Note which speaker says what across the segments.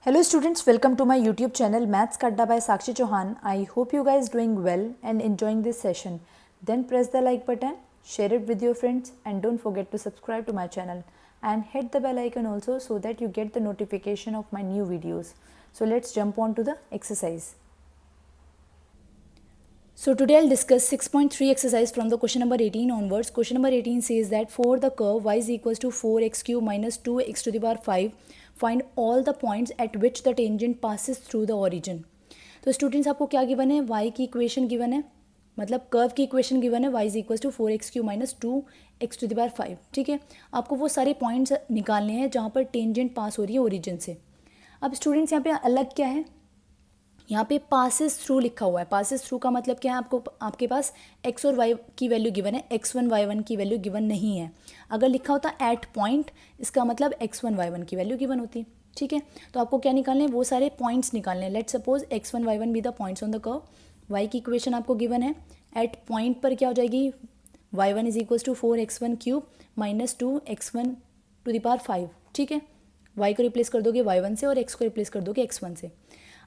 Speaker 1: Hello students, welcome to my YouTube channel Maths Kadda by Sakshi Chauhan. I hope you guys doing well and enjoying this session. Then press the like button, share it with your friends and don't forget to subscribe to my channel and hit the bell icon also so that you get the notification of my new videos. So let's jump on to the exercise. So today I'll discuss 6.3 exercise from the question number 18 onwards. Question number 18 says that for the curve y is equals to 4x cube minus 2x to the power 5, find all the points at which the tangent passes through the origin. तो students आपको क्या given है, y की equation given है, मतलब curve की equation given है y is equal to 4x cube minus 2x to the power 5. ठीक है, आपको वो सारे पॉइंट्स निकालने हैं जहाँ पर टेंजेंट पास हो रही है ओरिजिन से. अब स्टूडेंट्स यहाँ पे अलग क्या है, यहाँ पे पासिस थ्रू लिखा हुआ है. पासिस थ्रू का मतलब क्या है, आपके पास x और y की वैल्यू गिवन है, x1 y1 की वैल्यू गिवन नहीं है. अगर लिखा होता एट पॉइंट, इसका मतलब x1 y1 की वैल्यू गिवन होती. ठीक है, तो आपको क्या निकालने हैं, वो सारे पॉइंट्स निकालने हैं. Let suppose x1 y1 be the points on the curve. y की इक्वेशन आपको गिवन है, एट पॉइंट पर क्या हो जाएगी, y1 is equal to 4x1 cube minus 2x1 to the power 5. ठीक है, y को रिप्लेस कर दोगे y1 से और x को रिप्लेस कर दोगे x1 से.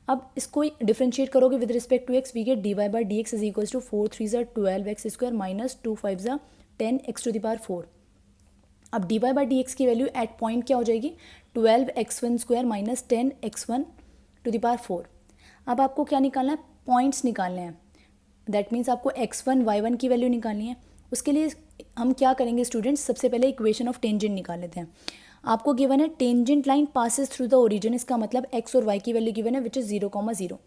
Speaker 1: अब इसको डिफ्रेंशिएट करोगे with respect to x, we get dy by d x is equals to 4 3 ज़ा 12x स्क्वायर माइनस 2 5 ज़ा 10x टू द पावर 4. अब dy बाई डी एक्स की वैल्यू एट पॉइंट क्या हो जाएगी, 12x1 square minus 10x1 to the power 4. अब आपको क्या निकालना है, पॉइंट्स निकालने हैं. दैट मीन्स आपको x1 y1 की वैल्यू निकालनी है. उसके लिए हम क्या करेंगे स्टूडेंट्स, सबसे पहले इक्वेशन ऑफ टेंजेंट निकाल लेते हैं. आपको गिवन है tangent line passes through the origin, इसका मतलब x और y की वैल्यू गिवन है which is 0,0.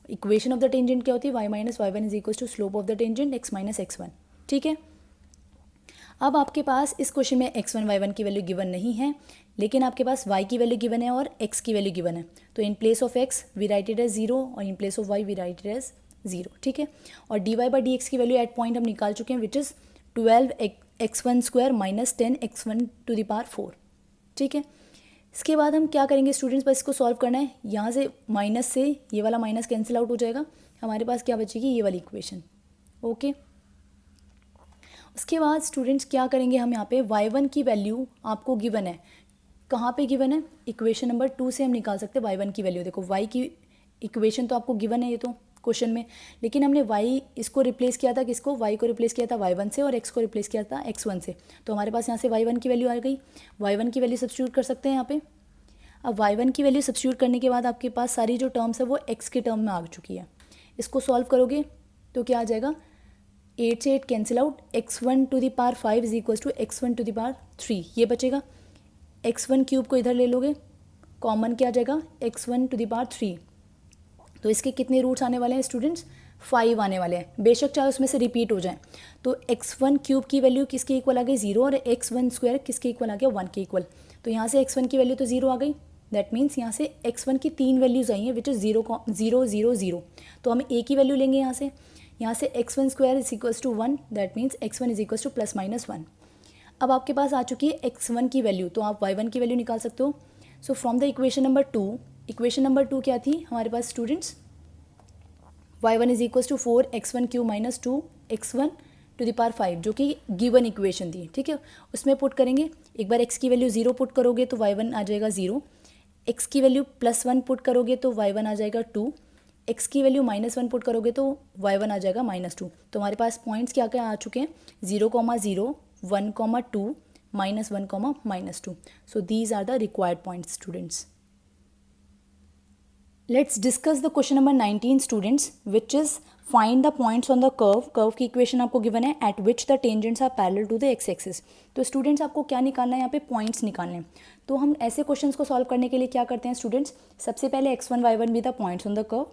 Speaker 1: Equation of the tangent क्या होती है, y minus y1 is equal to slope of the tangent x minus x1. ठीक है, अब आपके पास इस क्वेश्चन में x1 y1 की वैल्यू गिवन नहीं है, लेकिन आपके पास y की वैल्यू गिवन है और x की वैल्यू गिवन है. तो in place of x we write it as 0 और in place of y we write it as 0. ठीक है, और dy बाई डी एक्स की वैल्यू एट पॉइंट हम निकाल चुके हैं which is 12x1 square minus 10x1 to the power 4. ठीक है, इसके बाद हम क्या करेंगे स्टूडेंट्स, बस इसको सॉल्व करना है. यहाँ से माइनस से ये वाला माइनस कैंसिल आउट हो जाएगा, हमारे पास क्या बचेगी, ये वाली इक्वेशन. ओके, उसके बाद स्टूडेंट्स क्या करेंगे, हम यहाँ पे y1 की वैल्यू आपको गिवन है, कहाँ पे गिवन है, इक्वेशन नंबर 2 से हम निकाल सकते हैं y1 की वैल्यू. देखो y की इक्वेशन तो आपको गिवन है ये तो क्वेश्चन में, लेकिन हमने y इसको रिप्लेस किया था किसको, y को रिप्लेस किया था y1 से और x को रिप्लेस किया था x1 से. तो हमारे पास यहाँ से y1 की वैल्यू आ गई. y1 की वैल्यू सब्स्टिट्यूट कर सकते हैं यहाँ पे. अब y1 की वैल्यू सब्स्टिट्यूट करने के बाद आपके पास सारी जो टर्म्स है वो x के टर्म में आ चुकी है. इसको सॉल्व करोगे तो क्या आ जाएगा, 8 से 8 cancel out, x1 to the power 5 is equal to x1 to the power 3, ये बचेगा. x1 क्यूब को इधर ले लोगे, कॉमन क्या आ जाएगा, x1 टू द पावर 3. तो इसके कितने रूट्स आने वाले हैं स्टूडेंट्स, 5 आने वाले हैं. बेशक चाहे उसमें से रिपीट हो जाए. तो x1 क्यूब की वैल्यू किसके इक्वल आ गई, 0, और x1 स्क्वायर किसके इक्वल आ गया, 1 के इक्वल. तो यहाँ से x1 की वैल्यू तो 0 आ गई. दैट मीन्स यहाँ से x1 की 3 वैल्यूज आई हैं विच इज़ 0 0 0 0. तो हम एक ही वैल्यू लेंगे यहाँ से x1 square is equals to 1. That means x1 is equals to plus minus 1. अब आपके पास आ चुकी है x1 की वैल्यू, तो आप y1 की वैल्यू निकाल सकते हो. So from the equation number 2, equation number 2 क्या थी हमारे पास students, y1 is equals to 4x1 cube minus 2x1 to the power 5, जो कि गिवन इक्वेशन थी. ठीक है, उसमें पुट करेंगे, एक बार x की वैल्यू 0 पुट करोगे तो y1 आ जाएगा 0, x की वैल्यू प्लस 1 पुट करोगे तो y1 आ जाएगा 2, x की वैल्यू माइनस 1 पुट करोगे तो y1 आ जाएगा माइनस 2. तो हमारे पास पॉइंट्स क्या क्या आ चुके हैं, 0,0 1,2 minus 1, minus 2. So these are the required points students. Let's discuss the question number 19 students, which is find the points on the curve. Curve की इक्वेशन आपको गिवन है at which the tangents are parallel to the x axis. तो students आपको क्या निकालना है, यहाँ पे पॉइंट्स निकालने हैं. तो हम ऐसे क्वेश्चंस को सॉल्व करने के लिए क्या करते हैं स्टूडेंट्स, सबसे पहले x1 y1 भी the points on the curve.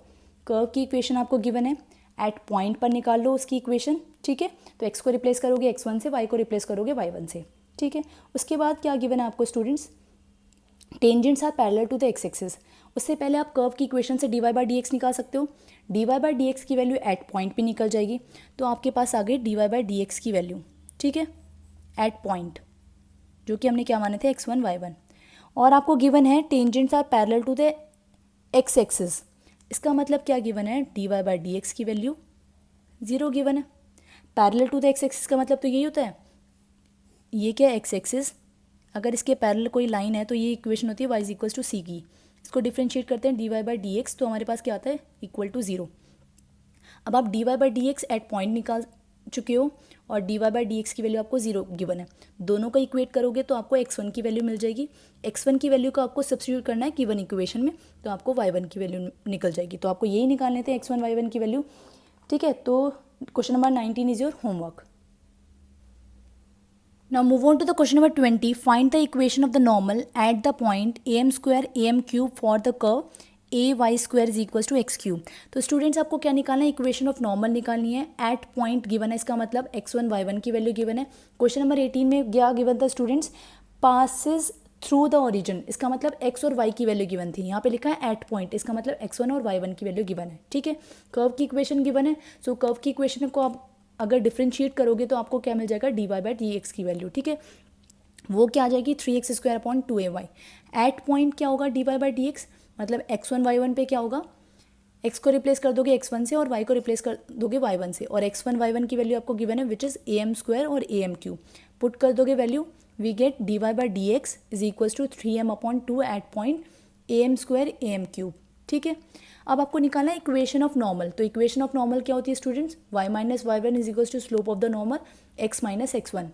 Speaker 1: Curve की इक्वेशन आपको गिवन है, एट पॉइंट पर निकाल लो उसकी इक्वेशन. ठीक है, तो x को रिप्लेस करोगे x1 से, y को रिप्लेस करोगे y1 से. ठीक है, उसके बाद क्या गिवन है आपको students, tangents are parallel to the x axis. उससे पहले आप कर्व की इक्वेशन से dy बाई डी एक्स निकाल सकते हो. dy बाई डी एक्स की वैल्यू एट पॉइंट पे निकल जाएगी, तो आपके पास आ गई dy बाई डी एक्स की वैल्यू. ठीक है, एट पॉइंट, जो कि हमने क्या माने थे, x1 y1. और आपको गिवन है tangents are parallel to the x axis. इसका मतलब क्या गिवन है, dy बाई डी एक्स की वैल्यू 0 गिवन है. Parallel to the x axis का मतलब तो यही होता है, ये क्या है एक्स एक्सिस, अगर इसके पैरेलल कोई लाइन है तो ये इक्वेशन होती है y इज इक्वल्स टू सी की. इसको डिफ्रेंशिएट करते हैं dy/dx, तो हमारे पास क्या आता है इक्वल टू 0। अब आप dy/dx एट पॉइंट निकाल चुके हो और dy/dx की वैल्यू आपको 0 गिवन है। दोनों का इक्वेट करोगे तो आपको x1 की वैल्यू मिल जाएगी। x1 की वैल्यू को आपको सब्स्टिट्यूट करना है गिवन इक्वेशन में, तो आपको y1 की वैल्यू निकल जाएगी। तो आपको यही निकालने थे x1 y1 की वैल्यू, ठीक है। तो question number 19 is your homework. Now move on to the question number 20. Find the equation of the normal at the point am square am cube for the curve ay square is equals to x cube. तो students आपको क्या निकालना है, equation of normal निकालनी है। At point given है, इसका मतलब x1 y1 की वैल्यू गिवन है। क्वेश्चन नंबर 18 में क्या गिवन था students, passes through the origin, इसका मतलब x और y की वैल्यू गिवन थी। यहाँ पे लिखा है एट पॉइंट, इसका मतलब x1 और y1 की वैल्यू गिवन है, ठीक है। कर्व की इक्वेशन गिवन है, सो कर्व की इक्वेशन को आप अगर डिफ्रेंशिएट करोगे तो आपको क्या मिल जाएगा dy/dx की वैल्यू, ठीक है। वो क्या आ जाएगी 3x² 2ay। एट पॉइंट क्या होगा dy/dx, मतलब x1 y1 पे क्या होगा, x को रिप्लेस कर दोगे x1 से और y को रिप्लेस कर दोगे y1 से, और x1 y1 की वैल्यू आपको गिवन है विच इज़ am² और am³ पुट कर दोगे value, we get dy/dx is equals to 3m/2 at point am² am³, ठीक है। अब आपको निकालना है इक्वेशन ऑफ नॉर्मल। तो इक्वेशन ऑफ नॉर्मल क्या होती है students, y minus y1 is equals to slope of the normal x minus x1।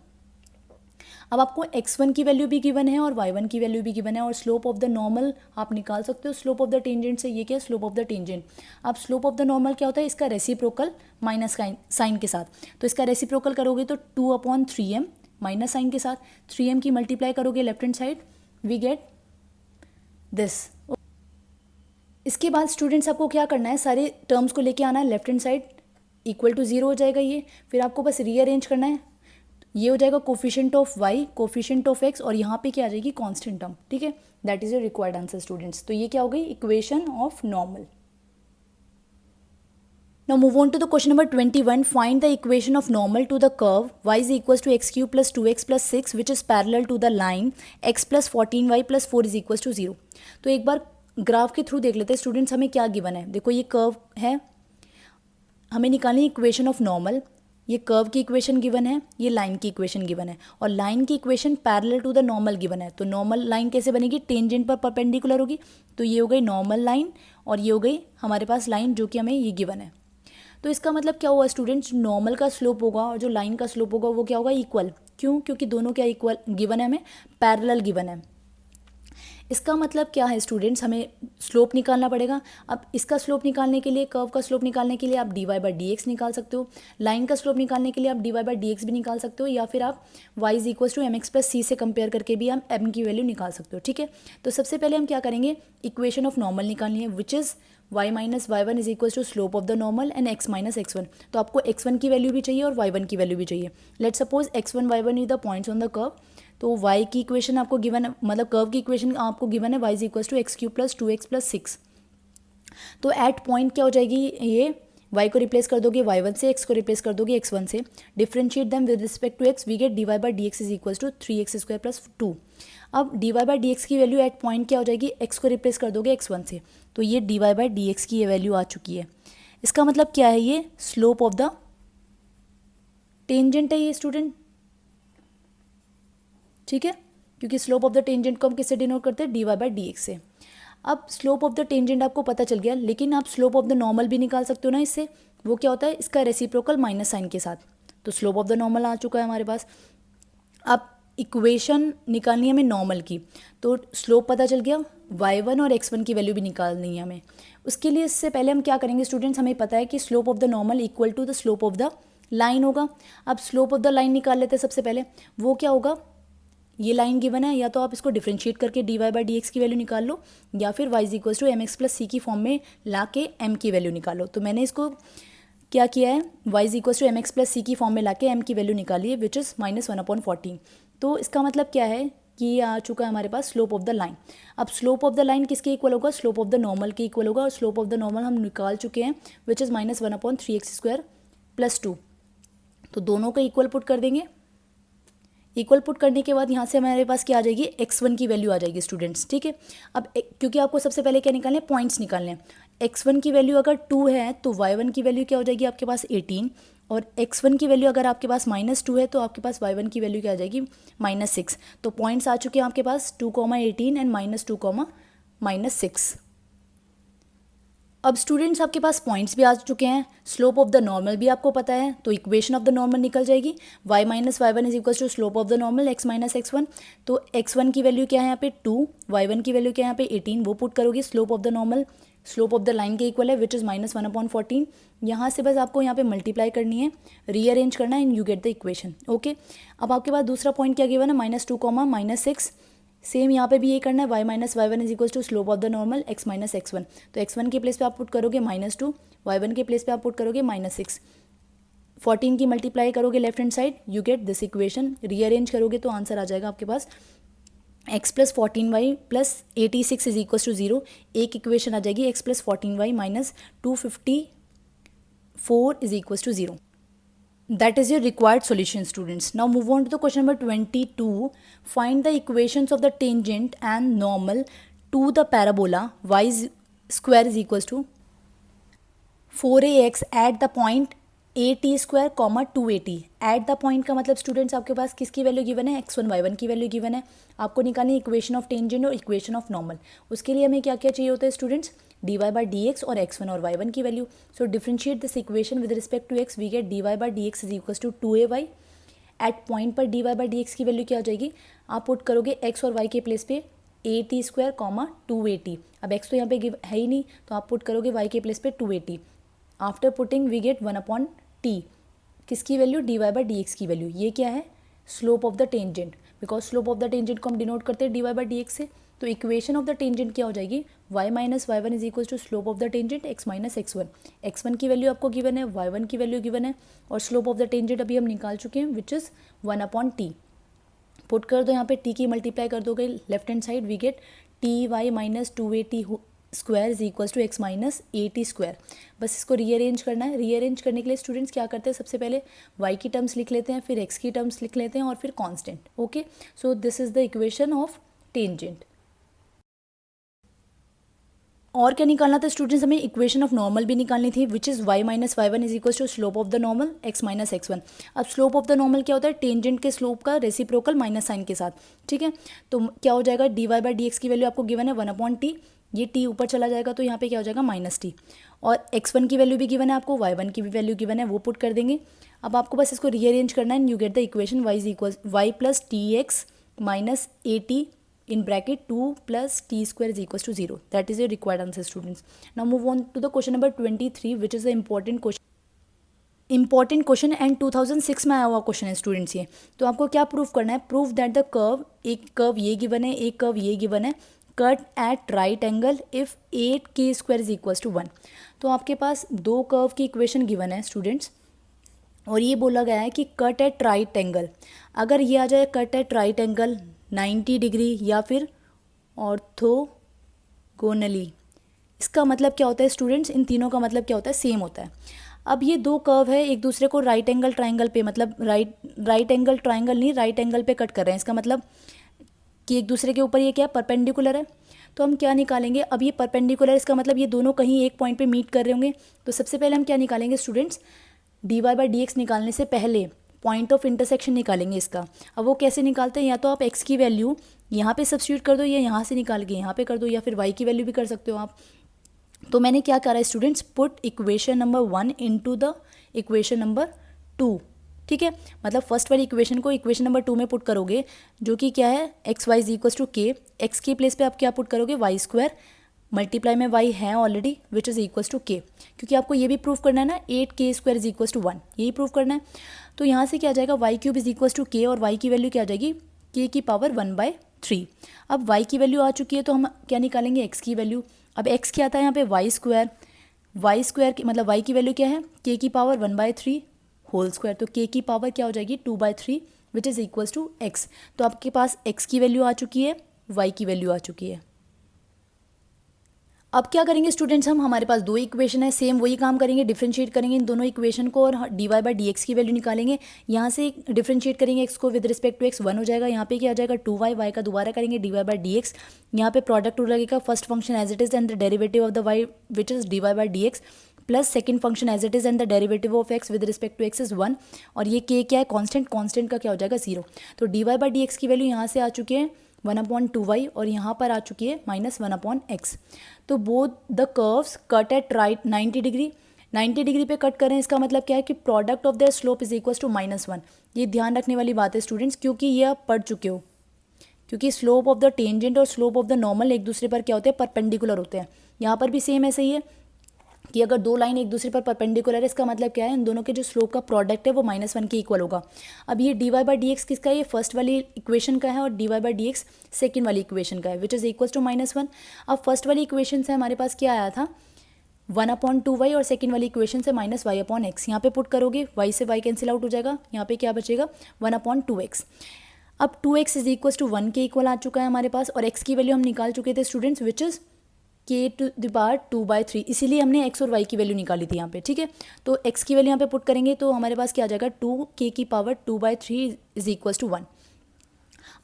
Speaker 1: अब आपको x1 की वैल्यू भी गिवन है और y1 की वैल्यू भी गिवन है, और स्लोप ऑफ द नॉर्मल आप निकाल सकते हो स्लोप ऑफ द टेंजेंट से। ये क्या है स्लोप ऑफ द टेंजेंट। अब स्लोप ऑफ द नॉर्मल क्या होता है, इसका रेसिप्रोकल माइनस साइन के साथ, तो इसका रेसिप्रोकल करोगे तो 2/3m माइनस साइन के साथ 3m की मल्टीप्लाई करोगे left hand side, we get this. इसके बाद स्टूडेंट्स आपको क्या करना है, सारे टर्म्स को लेके आना है left hand side, equal to 0 हो जाएगा ये। फिर आपको बस रीअरेंज करना है, ये हो जाएगा coefficient of y, coefficient of x, और यहाँ पे क्या आ जाएगी कांस्टेंट टर्म, ठीक है। That is your required answer students. तो ये क्या हो गई equation of normal. Now move on to the question number 21. Find the equation of normal to the curve y is equals to x cube plus 2x plus 6 which is parallel to the line x plus 14y plus 4 is equals to 0. तो एक bar graph के through देख लेते हैं students, हमें क्या given है। देखो ये कर्व है, हमें निकालनी इक्वेशन ऑफ नॉर्मल। ये कर्व की इक्वेशन गिवन है, ये लाइन की इक्वेशन गिवन है, और लाइन की equation parallel to the normal given है। तो नॉर्मल लाइन कैसे बनेगी, टेंजेंट पर परपेंडिकुलर होगी, तो ये हो गई नॉर्मल लाइन और ये हो गई हमारे पास लाइन जो कि हमें ये गिवन है। तो इसका मतलब क्या हुआ स्टूडेंट्स, नॉर्मल का स्लोप होगा और जो लाइन का स्लोप होगा वो क्या होगा इक्वल। क्यों, क्योंकि दोनों क्या इक्वल गिवन है, हमें पैरेलल गिवन है। इसका मतलब क्या है स्टूडेंट्स, हमें स्लोप निकालना पड़ेगा। अब इसका स्लोप निकालने के लिए, कर्व का स्लोप निकालने के लिए आप dy/dx निकाल सकते हो, लाइन का स्लोप निकालने के लिए आप dy/dx भी निकाल सकते हो, या फिर आप y is equals to mx plus c से कंपेयर करके भी हम m की वैल्यू निकाल सकते हो, ठीक है। तो सबसे पहले हम क्या करेंगे, इक्वेशन ऑफ नॉर्मल निकालनी है which is y minus y1 is equals to slope of the normal and x minus x1। तो आपको x1 की वैल्यू भी चाहिए और y1 की वैल्यू भी चाहिए। Let's suppose x1 y1 is the points on the curve, तो y की इक्वेशन आपको गिवन है, मतलब कर्व की इक्वेशन आपको गिवन है y is equals to x cube plus 2x plus 6। तो एट पॉइंट क्या हो जाएगी, ये y को रिप्लेस कर दोगे y1 से, x को रिप्लेस कर दोगे x1 से, differentiate them with respect to x, we get dy/dx is equals to 3x² plus 2। अब dy/dx की वैल्यू एट पॉइंट क्या हो जाएगी, x को रिप्लेस कर दोगे x1 से, तो ये dy/dx की ये वैल्यू आ चुकी है। इसका मतलब क्या है, ये स्लोप ऑफ द टेंजेंट है ये स्टूडेंट, ठीक है, क्योंकि स्लोप ऑफ द टेंजेंट को हम किससे डिनोट करते हैं, dy/dx से। अब स्लोप ऑफ द टेंजेंट आपको पता चल गया, लेकिन आप स्लोप ऑफ द नॉर्मल भी निकाल सकते हो ना इससे। वो क्या होता है, इसका रेसिप्रोकल माइनस साइन के साथ। तो स्लोप ऑफ द नॉर्मल आ चुका है हमारे पास। अब इक्वेशन निकालनी है हमें नॉर्मल की, तो स्लोप पता चल गया, y1 और x1 की वैल्यू भी निकालनी है हमें। उसके लिए इससे पहले हम क्या करेंगे स्टूडेंट्स, हमें पता है कि slope of the normal equal to the slope of the line होगा। अब स्लोप ऑफ द लाइन निकाल लेते हैं सबसे पहले। वो क्या होगा, ये लाइन गिवन है, या तो आप इसको डिफ्रेंशिएट करके dy/dx की वैल्यू निकाल लो, या फिर y is equals to mx plus c की फॉर्म में ला के m की वैल्यू निकालो। तो मैंने इसको क्या किया है, y is equals to mx plus c की फॉर्म में ला के m की वैल्यू निकाली है विच इज़ -1/14। तो इसका मतलब क्या है कि ये आ चुका है हमारे पास स्लोप ऑफ द लाइन। अब स्लोप ऑफ द लाइन किसके इक्वल होगा, स्लोप ऑफ द नॉर्मल के इक्वल होगा, और स्लोप ऑफ द नॉर्मल हम निकाल चुके हैं विच इज़ -1/3x² प्लस 2। तो दोनों का इक्वल पुट कर देंगे। इक्वल पुट करने के बाद यहाँ से हमारे पास क्या आ जाएगी, x1 की वैल्यू आ जाएगी स्टूडेंट्स, ठीक है। अब क्योंकि आपको सबसे पहले क्या निकालने हैं, पॉइंट्स निकालने हैं। x1 की वैल्यू अगर 2 है तो y1 की वैल्यू क्या हो जाएगी आपके पास 18, और x1 की वैल्यू अगर आपके पास -2 है तो आपके पास y1 की वैल्यू क्या आ जाएगी -6। तो पॉइंट्स आ चुके हैं आपके पास 2, 18 एंड -2, -6। अब स्टूडेंट्स आपके पास पॉइंट्स भी आ चुके हैं, स्लोप ऑफ द नॉर्मल भी आपको पता है, तो इक्वेशन ऑफ द नॉर्मल निकल जाएगी y minus y one is equal to slope of the normal x minus x1। तो x1 की वैल्यू क्या है यहाँ पे 2, y1 की वैल्यू क्या है यहाँ पे 18, वो पुट करोगे slope of the normal slope of the line के इक्वल है विच इज़ -1/14। यहाँ से बस आपको यहाँ पे मल्टीप्लाई करनी है, रीअरेंज करना है and you get the equation. Okay, अब आपके पास दूसरा पॉइंट क्या गिवन है -2, -6। सेम यहाँ पे भी ये करना है, y minus y one is equal to slope of the normal x minus x1। तो x1 के प्लेस पे आप पुट करोगे -2, y1 के प्लेस पे आप पुट करोगे -6। 14 की मल्टीप्लाई करोगे left hand side, you get this equation. Rearrange करोगे तो आंसर आ जाएगा आपके पास x plus 14y plus 86 is equal to 0। एक इक्वेशन आ जाएगी x plus 14y minus 254 is equal to 0। That is your required solution, students. Now move on to the question number 22. Find the equations of the tangent and normal to the parabola y square is equals to 4ax at the point at square, 2at। At the point का मतलब students आपके पास किसकी value given है, x1 y1 की value given है। आपको निकालनी है इक्वेशन ऑफ टेंजेंट और इक्वेशन ऑफ नॉर्मल। उसके लिए हमें क्या क्या चाहिए होता है स्टूडेंट्स, dy बाई dx और x1 और y1 की value. So differentiate this equation with respect to x, we get dy by dx is equal to 2ay। At point पर dy बाई dx की वैल्यू क्या हो जाएगी, आप पुट करोगे x और y के प्लेस पे at स्क्वायर, 2at। अब x तो यहाँ पे है ही नहीं, तो आप पुट करोगे y के प्लेस पे 2at। After putting we get 1/t, किसकी वैल्यू, dy बाई dx की वैल्यू। ये क्या है, slope of the tangent, because slope of the tangent को हम डिनोट करते हैं dy बाई dx से। तो इक्वेशन ऑफ द टेंजेंट क्या हो जाएगी, y minus y one is equal to slope of the tangent x minus x1। x1 की वैल्यू आपको गिवन है, y1 की वैल्यू गिवन है, और स्लोप ऑफ द टेंजेंट अभी हम निकाल चुके हैं विच इज़ 1/t। पुट कर दो यहाँ पे, t की मल्टीप्लाई कर दोगे left hand side, we get ty minus 2at square is equal to x minus 80 square. बस इसको रीअरेंज करना है। रीअरेंज करने के लिए स्टूडेंट्स क्या करते हैं, सबसे पहले y की टर्म्स लिख लेते हैं, फिर x की टर्म्स लिख लेते हैं और फिर constant. Okay, so this is the equation of tangent. और क्या निकालना था स्टूडेंट्स, हमें इक्वेशन ऑफ नॉर्मल भी निकालनी थी which is y minus y one is equal to slope of the normal x minus x1। अब स्लोप ऑफ द नॉर्मल क्या होता है, टेंजेंट के स्लोप का रेसिप्रोकल माइनस साइन के साथ। ठीक है, तो क्या हो जाएगा, dy बाई dx की वैल्यू आपको गिवन है 1/t, ये t ऊपर चला जाएगा तो यहाँ पे क्या हो जाएगा -t। और x1 की वैल्यू भी गिवन है आपको, y1 की भी वैल्यू गिवन है, वो पुट कर देंगे। अब आपको बस इसको रीअरेंज करना है and you get the equation y is equal y plus tx minus 80 in bracket 2 plus t square is equals to 0. That is your required answer, students. Now move on to the question number 23, which is the important question and 2006 में आया हुआ question है students ये। तो आपको क्या prove करना है, प्रूव दैट द कर्व, एक कर्व ये गिवन है, एक कर्व ये गिवन है, cut at right angle if 8k square is equal to 1। तो आपके पास दो कर्व की इक्वेशन गिवन है स्टूडेंट्स, और ये बोला गया है कि कट एट राइट एंगल, अगर ये आ जाए cut at right angle 90 degree या फिर ऑर्थोगोनली, इसका मतलब क्या होता है स्टूडेंट्स, इन तीनों का मतलब क्या होता है, सेम होता है। अब ये दो कर्व है एक दूसरे को राइट एंगल ट्राइंगल पे, मतलब राइट एंगल ट्राइंगल नहीं, राइट एंगल पे कट कर रहे हैं, इसका मतलब कि एक दूसरे के ऊपर ये क्या है, परपेंडिकुलर है। तो हम क्या निकालेंगे, अब ये परपेंडिकुलर, इसका मतलब ये दोनों कहीं एक पॉइंट पे मीट कर रहे होंगे। तो सबसे पहले हम क्या निकालेंगे स्टूडेंट्स, dy बाई dx निकालने से पहले पॉइंट ऑफ इंटरसेक्शन निकालेंगे इसका। अब वो कैसे निकालते हैं, या तो आप x की वैल्यू यहाँ पे सब्स्टिट्यूट कर दो, या यहाँ से निकाल के यहाँ पे कर दो, या फिर y की वैल्यू भी कर सकते हो आप। तो मैंने क्या करा है students, put equation number 1 into the equation number 2। ठीक है, मतलब फर्स्ट वाली इक्वेशन को इक्वेशन नंबर 2 में पुट करोगे, जो कि क्या है, x y is equal to k. X की प्लेस पे आप क्या पुट करोगे, वाई स्क्वायर, मल्टीप्लाई में y है already which is equals to k, क्योंकि आपको ये भी प्रूव करना है ना, 8k square is equals to 1, यही प्रूव करना है। तो यहाँ से क्या आ जाएगा, y cube is equals to k, और y की वैल्यू क्या आ जाएगी, k की पावर 1/3। अब y की वैल्यू आ चुकी है तो हम क्या निकालेंगे, x की वैल्यू। अब x क्या आता है यहाँ पे, y स्क्वायर की मतलब y की वैल्यू क्या है, k की पावर 1/3 होल स्क्वायर, तो k की पावर क्या हो जाएगी 2/3 which is equals to x। तो आपके पास x की वैल्यू आ चुकी है, y की वैल्यू आ चुकी है। अब क्या करेंगे स्टूडेंट्स, हम हमारे पास दो इक्वेशन है, सेम वही काम करेंगे, डिफरेंशिएट करेंगे इन दोनों इक्वेशन को और dy बाई dx की वैल्यू निकालेंगे। यहाँ से डिफरेंशिएट करेंगे x को विद रिस्पेक्ट टू x, 1 हो जाएगा, यहाँ पे क्या आ जाएगा 2y, y का दोबारा करेंगे dy बाई dx, यहाँ पे प्रोडक्ट हो जाएगा first function as it is and the derivative of the y which is dy by dx plus second function as it is and the derivative of x with respect to x is 1, और ये k क्या है, constant का क्या हो जाएगा 0। तो dy by dx की वैल्यू यहाँ से आ चुकी है 1/2y और यहाँ पर आ चुकी है -1/x। तो both the curves cut at right 90 degree. 90 degree पे कट करें, इसका मतलब क्या है कि product of their slope is equal to -1। ये ध्यान रखने वाली बात है स्टूडेंट्स, क्योंकि ये आप पढ़ चुके हो, क्योंकि स्लोप ऑफ द टेंजेंट और स्लोप ऑफ द नॉर्मल एक दूसरे पर क्या होते हैं, परपेंडिकुलर होते हैं। यहाँ पर भी सेम ऐसे ही है कि अगर दो लाइन एक दूसरे पर परपेंडिकुलर है, इसका मतलब क्या है, इन दोनों के जो स्लोप का प्रोडक्ट है वो -1 के इक्वल होगा। अब ये dy/dx किसका है, ये फर्स्ट वाली इक्वेशन का है और dy/dx सेकेंड वाली इक्वेशन का है, विच इज इक्वल टू -1। अब फर्स्ट वाली इक्वेशन से हमारे पास क्या आया था, 1/2y और सेकेंड वाली इक्वेशन से -y/x। यहाँ पे पुट करोगे y से y कैंसिल आउट हो जाएगा, यहाँ पे क्या बचेगा 1/2x। अब 2x इज इक्वल टू 1 के इक्वल आ चुका है हमारे पास, और x की वैल्यू हम निकाल चुके थे स्टूडेंट्स, विच इज़ k⁻2/3, इसीलिए हमने x और y की वैल्यू निकाली थी यहाँ पे, ठीक है। तो x की वैल्यू यहाँ पे पुट करेंगे तो हमारे पास क्या आ जाएगा, 2k⁻2/3 इज इक्वल टू 1।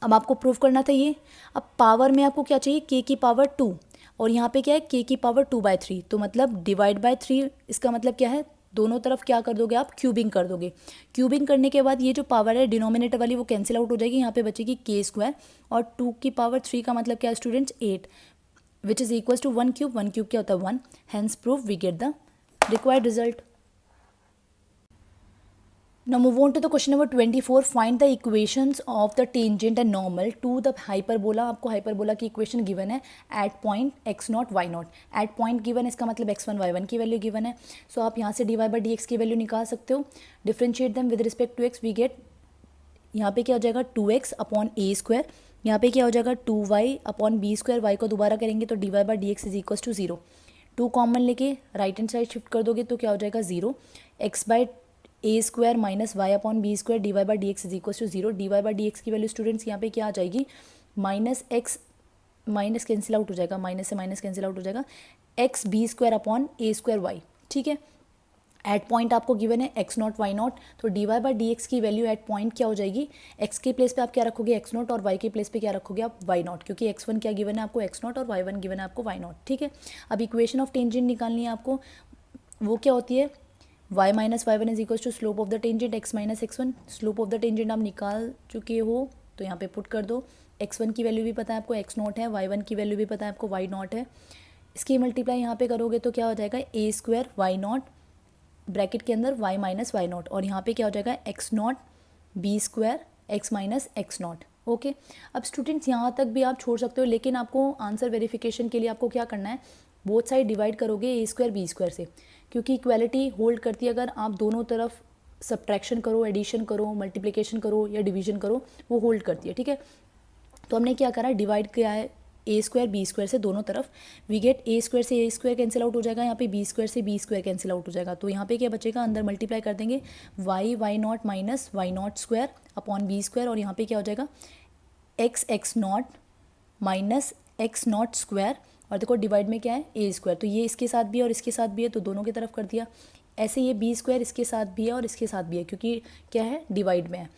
Speaker 1: अब आपको प्रूव करना था ये। अब पावर में आपको क्या चाहिए, k⁻2, और यहाँ पे क्या है k⁻2/3, तो मतलब डिवाइड बाय 3, इसका मतलब क्या है, दोनों तरफ क्या कर दोगे आप, क्यूबिंग कर दोगे। क्यूबिंग करने के बाद ये जो पावर है डिनोमिनेटर वाली वो कैंसिल आउट हो जाएगी, यहाँ पे बचेगी k², और 2⁻3 का मतलब क्या है students, 8, which is equal to 1 cube. 1 cube क्या होता है 1, hence proof we get the required result. Now move on to the question number 24. Find the equations of the tangent and normal to the hyperbola. आपको hyperbola की equation given है at point x0 y0. At point given है, इसका मतलब x1 y1 की value given है। So आप यहाँ से dy/dx की वैल्यू निकाल सकते हो। Differentiate them with respect to x, we get यहाँ पे क्या हो जाएगा 2x/a², यहाँ पे क्या हो जाएगा 2y/b²। y को दोबारा करेंगे तो dy/dx is equal to 0। 2 common लेके राइट हैंड साइड शिफ्ट कर दोगे तो क्या हो जाएगा 0। x/a² minus y/b² dy/dx is equal to 0। dy/dx की वैल्यू स्टूडेंट्स यहाँ पे क्या आ जाएगी, -x, माइनस कैंसिल आउट हो जाएगा, माइनस से माइनस कैंसिल आउट हो जाएगा, xb²/a²y, ठीक है। एट पॉइंट आपको गिवन है x0 y0, तो dy/dx की वैल्यू एट पॉइंट क्या हो जाएगी, x के प्लेस पे आप क्या रखोगे x0, और y के प्लेस पे क्या रखोगे आप y0, क्योंकि x1 क्या गिवन है आपको x0 और y1 गिवन है आपको y0, ठीक है। अब इक्वेशन ऑफ टेंजेंट निकालनी है आपको, वो क्या होती है, y minus y1 is equal to slope of the tangent x minus x1। Slope of the tangent आप निकाल चुके हो तो यहाँ पे पुट कर दो। x1 की वैल्यू भी पता है आपको x0 है, y1 की वैल्यू भी पता है आपको y0 है। इसकी मल्टीप्लाई यहाँ पे करोगे तो क्या हो जाएगा a² y0 ब्रैकेट के अंदर y माइनस y0, और यहाँ पे क्या हो जाएगा x0 b² x minus x0, okay. अब स्टूडेंट्स यहाँ तक भी आप छोड़ सकते हो, लेकिन आपको आंसर वेरिफिकेशन के लिए आपको क्या करना है, बोथ साइड डिवाइड करोगे a² b² से, क्योंकि इक्वालिटी होल्ड करती है अगर आप दोनों तरफ सब्ट्रैक्शन करो, एडिशन करो, मल्टीप्लिकेशन करो या डिवीजन करो, वो होल्ड करती है, ठीक है। तो हमने क्या करा, डिवाइड किया है a² b² से दोनों तरफ, वी गेट a² से a² कैंसिल आउट हो जाएगा, यहाँ पे b² से b² कैंसिल आउट हो जाएगा, तो यहाँ पे क्या बचेगा, अंदर मल्टीप्लाई कर देंगे y0 minus y0² upon b², और यहाँ पे क्या हो जाएगा x0 माइनस x0², और देखो डिवाइड में क्या है a², तो ये इसके साथ भी है और इसके साथ भी है, तो दोनों की तरफ कर दिया। ऐसे ये b² इसके साथ भी है और इसके साथ भी है, क्योंकि क्या है डिवाइड में है।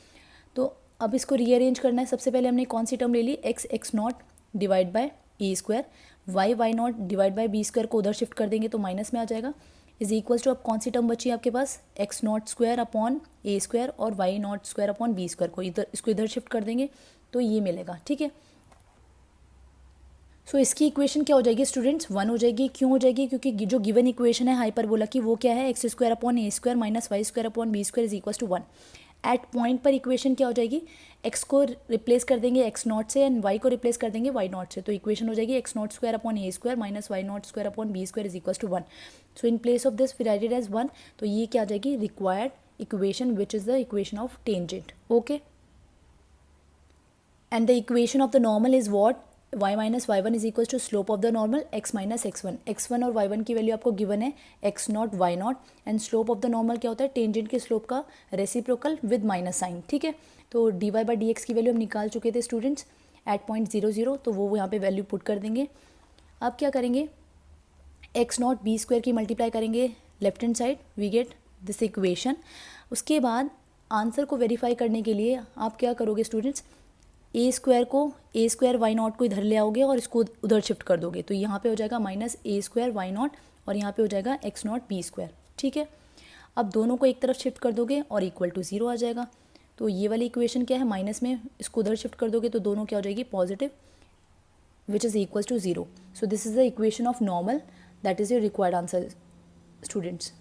Speaker 1: तो अब इसको रीअरेंज करना है। सबसे पहले हमने कौन सी टर्म ले ली, x0 divide by a², y0 divide by b² को उधर शिफ्ट कर देंगे तो माइनस में आ जाएगा, इज इक्वल्स टू अब कौन सी टर्म बची है आपके पास, x0² अपॉन a² और y0² अपॉन b² को इधर, इसको इधर शिफ्ट कर देंगे तो ये मिलेगा, ठीक है। सो इसकी इक्वेशन क्या हो जाएगी स्टूडेंट्स, 1 हो जाएगी। क्यों हो जाएगी, क्योंकि जो गिवन इक्वेशन है हाइपरबोला की वो क्या है, x² upon a² minus y² upon b² is equal to 1। At point पर इक्वेशन क्या हो जाएगी, x को रिप्लेस कर देंगे x0 से एंड y को रिप्लेस कर देंगे y0 से, तो इक्वेशन हो जाएगी x0² upon a² minus y0² upon b² is equal to 1। So in place of this we write it as 1, तो ये क्या आ जाएगी required equation which is the equation of tangent, okay. And the equation of the normal is what, y minus y1 is equal to slope of the normal x minus x1। x1 और y1 की value आपको given है x0 y0, and slope of the normal क्या होता है, tangent के slope का reciprocal with minus sign, ठीक है। तो dy/dx की वैल्यू हम निकाल चुके थे स्टूडेंट्स एट पॉइंट 0 0, तो वो यहाँ पे वैल्यू पुट कर देंगे। अब क्या करेंगे, x0 b² की मल्टीप्लाई करेंगे left hand side, we get this equation. उसके बाद आंसर को वेरीफाई करने के लिए आप क्या करोगे स्टूडेंट्स, a² को a² y0 को इधर ले आओगे और इसको उधर शिफ्ट कर दोगे, तो यहाँ पे हो जाएगा माइनस a² y0 और यहाँ पे हो जाएगा x0 b², ठीक है। अब दोनों को एक तरफ शिफ्ट कर दोगे और इक्वल टू 0 आ जाएगा, तो ये वाली इक्वेशन क्या है, माइनस में इसको उधर शिफ्ट कर दोगे तो दोनों क्या हो जाएगी, positive, which is equals to 0. So this is the equation of normal. That is your required answer, students.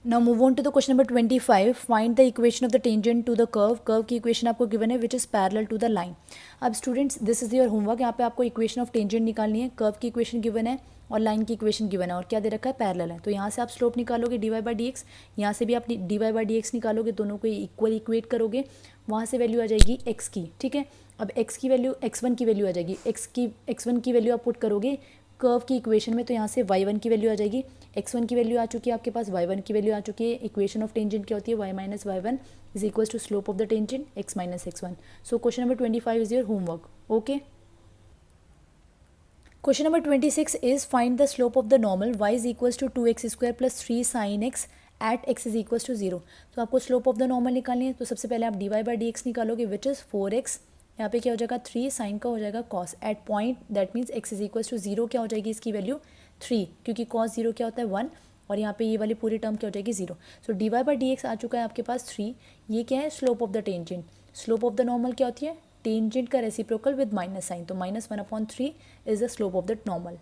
Speaker 1: Now move on to the question number 25. Find the equation of the tangent to the curve. Curve की equation आपको given है which is parallel to the line. अब students this is your homework. यहाँ पे आपको equation of tangent निकालनी है. Curve की equation given है और लाइन की इक्वेशन गिवन है और क्या दे रखा है, पैरेलल है. तो यहाँ से आप स्लोप निकालोगे dy बाई डी एक्स, यहाँ से भी आप dy बाई डी एक्स निकालोगे, दोनों को इक्वल इक्वेट करोगे, वहाँ से वैल्यू आ जाएगी x की. ठीक है, अब x की वैल्यू x1 की वैल्यू आ जाएगी, x1 की वैल्यू आप पुट करोगे कर्व की इक्वेशन में, तो यहाँ से y1 की वैल्यू आ जाएगी. x1 की वैल्यू आ चुकी है आपके पास, y1 की वैल्यू आ चुकी है. इक्वेशन ऑफ टेंजेंट क्या होती है, y minus y1 is equal to slope of the tangent x minus x1. So question number 25 is your homework. Okay. Question number 26 is find the slope of the normal y is equals to 2x square plus 3 sin x at x is equals to 0. तो आपको slope of the normal निकालनी है. तो सबसे पहले आप dy by dx निकालोगे which is 4x, यहाँ पे क्या हो जाएगा 3 sin का हो जाएगा cos at point that means x is equals to 0. क्या हो जाएगी इसकी वैल्यू 3, क्योंकि cos 0 क्या होता है 1 और यहाँ पे ये वाली पूरी टर्म क्या हो जाएगी 0. सो dy by dx आ चुका है आपके पास 3. ये क्या है, slope of the tangent. Slope of the normal क्या होती है, टेंजेंट का रेसिप्रोकल विद माइनस साइन, तो -1/3 is the slope of the normal.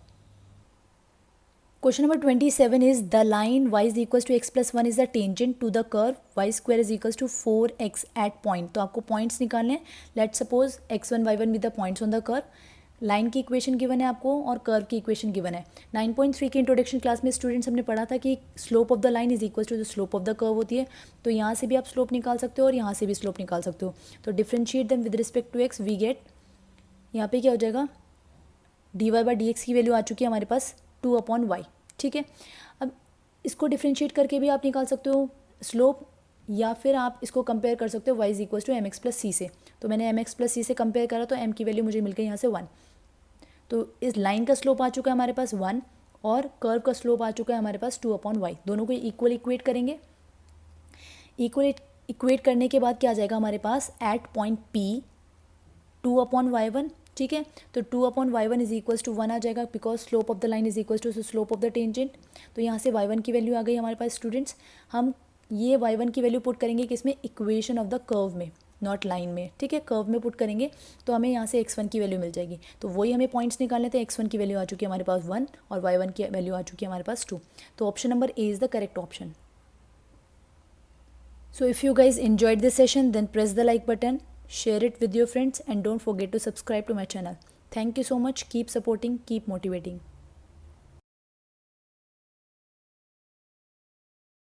Speaker 1: Question number 27 is the line y is equals to x plus 1 is the tangent to the curve y square is equals to 4x at point. तो आपको points निकालने हैं. Let's suppose x1 y1 with the points on the curve. Line की equation given है आपको और curve की equation given है. 9.3 की इंट्रोडक्शन क्लास में स्टूडेंट्स हमने पढ़ा था कि slope of the line is equal to the slope of the curve होती है. तो यहाँ से भी आप स्लोप निकाल सकते हो और यहाँ से भी स्लोप निकाल सकते हो. तो differentiate them with respect to x, we get यहाँ पे क्या हो जाएगा, dy बाई डी एक्स की वैल्यू आ चुकी है हमारे पास 2/y. ठीक है, अब इसको डिफ्रेंशिएट करके भी आप निकाल सकते हो स्लोप, या फिर आप इसको कंपेयर कर सकते हो y is equal to mx plus c से. तो मैंने mx प्लस सी से कंपेयर करा तो m की वैल्यू मुझे मिल गई यहाँ से 1. तो इस लाइन का स्लोप आ चुका है हमारे पास 1 और कर्व का स्लोप आ चुका है हमारे पास 2/y. दोनों को इक्वल इक्वेट करेंगे. इक्वल इक्वेट करने के बाद क्या आ जाएगा हमारे पास, एट पॉइंट P 2/y1. ठीक है, तो 2/y1 इज इक्वल्स टू 1 आ जाएगा because slope of the line is equals to slope of the tangent. तो यहाँ से y1 की वैल्यू आ गई हमारे पास स्टूडेंट्स. हम ये y1 की वैल्यू पुट करेंगे किसमें, इक्वेशन ऑफ द कर्व में, नॉट लाइन में. ठीक है, कर्व में पुट करेंगे तो हमें यहाँ से x1 की वैल्यू मिल जाएगी. तो वही हमें पॉइंट्स निकालने थे. x1 की वैल्यू आ चुकी है हमारे पास 1 और y1 की वैल्यू आ चुकी है हमारे पास 2. तो option number A is the correct option. So if you guys enjoyed this session, then press the like button, share it with your friends and don't forget to subscribe to my channel. Thank you so much. Keep supporting, keep motivating.